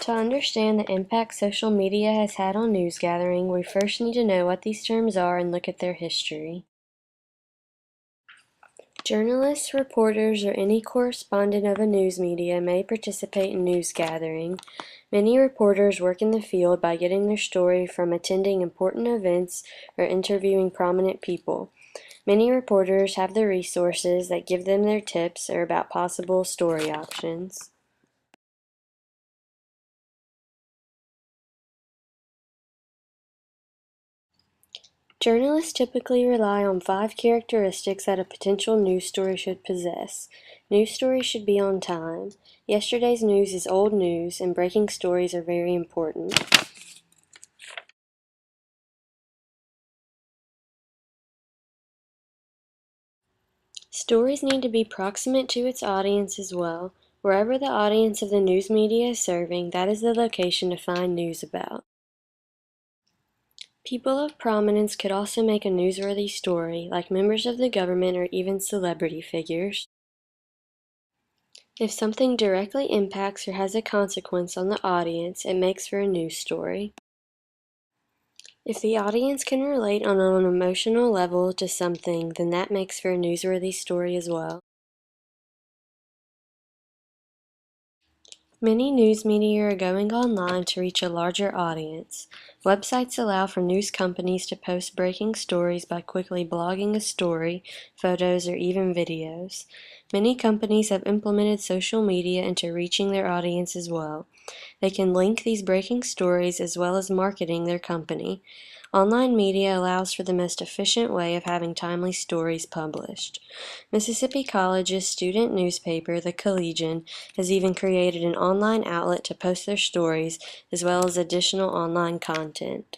To understand the impact social media has had on news gathering, we first need to know what these terms are and look at their history. Journalists, reporters, or any correspondent of a news media may participate in news gathering. Many reporters work in the field by getting their story from attending important events or interviewing prominent people. Many reporters have the resources that give them their tips or about possible story options. Journalists typically rely on 5 characteristics that a potential news story should possess. News stories should be on time. Yesterday's news is old news, and breaking stories are very important. Stories need to be proximate to its audience as well. Wherever the audience of the news media is serving, that is the location to find news about. People of prominence could also make a newsworthy story, like members of the government or even celebrity figures. If something directly impacts or has a consequence on the audience, it makes for a news story. If the audience can relate on an emotional level to something, then that makes for a newsworthy story as well. Many news media are going online to reach a larger audience. Websites allow for news companies to post breaking stories by quickly blogging a story, photos, or even videos. Many companies have implemented social media into reaching their audience as well. They can link these breaking stories as well as marketing their company. Online media allows for the most efficient way of having timely stories published. Mississippi College's student newspaper, The Collegian, has even created an online outlet to post their stories as well as additional online content.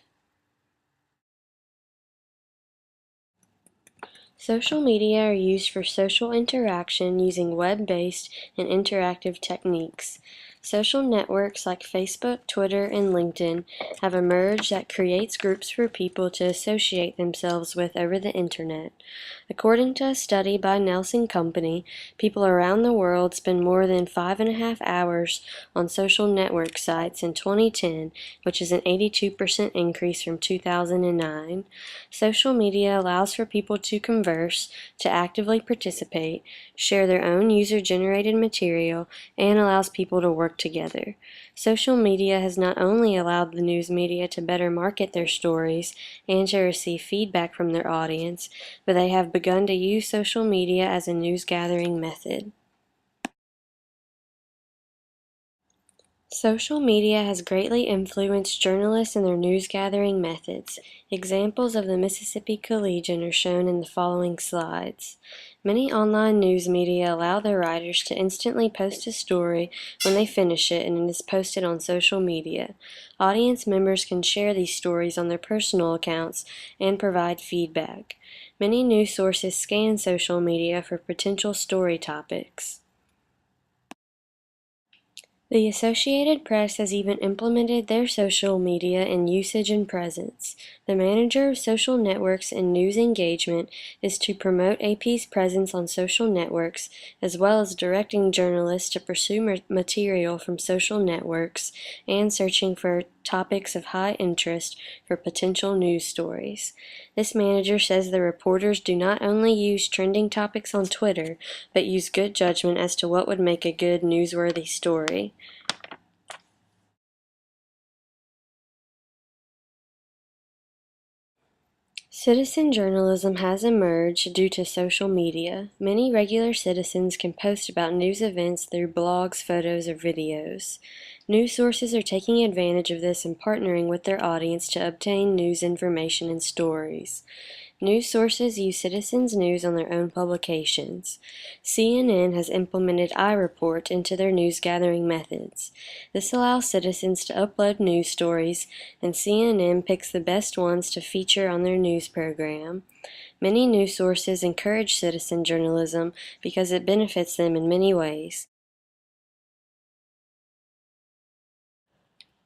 Social media are used for social interaction using web-based and interactive techniques. Social networks like Facebook, Twitter, and LinkedIn have emerged that creates groups for people to associate themselves with over the internet. According to a study by Nelson Company, people around the world spend more than 5.5 hours on social network sites in 2010, which is an 82% increase from 2009. Social media allows for people to converse, to actively participate, share their own user-generated material, and allows people to work together. Social media has not only allowed the news media to better market their stories and to receive feedback from their audience, but they have begun to use social media as a news gathering method. Social media has greatly influenced journalists and their news gathering methods. Examples of the Mississippi Collegian are shown in the following slides. Many online news media allow their writers to instantly post a story when they finish it and it is posted on social media. Audience members can share these stories on their personal accounts and provide feedback. Many news sources scan social media for potential story topics. The Associated Press has even implemented their social media in usage and presence. The manager of social networks and news engagement is to promote AP's presence on social networks, as well as directing journalists to pursue material from social networks and searching for topics of high interest for potential news stories. This manager says the reporters do not only use trending topics on Twitter, but use good judgment as to what would make a good newsworthy story. Citizen journalism has emerged due to social media. Many regular citizens can post about news events through blogs, photos, or videos. News sources are taking advantage of this and partnering with their audience to obtain news information and stories. News sources use Citizens News on their own publications. CNN has implemented iReport into their news gathering methods. This allows citizens to upload news stories, and CNN picks the best ones to feature on their news program. Many news sources encourage citizen journalism because it benefits them in many ways.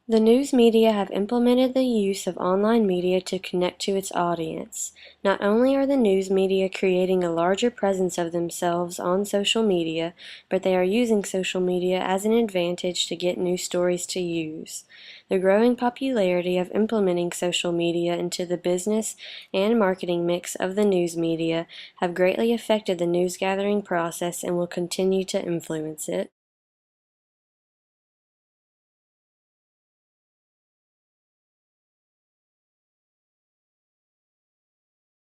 The news media have implemented the use of online media to connect to its audience. Not only are the news media creating a larger presence of themselves on social media, but they are using social media as an advantage to get new stories to use. The growing popularity of implementing social media into the business and marketing mix of the news media have greatly affected the news gathering process and will continue to influence it.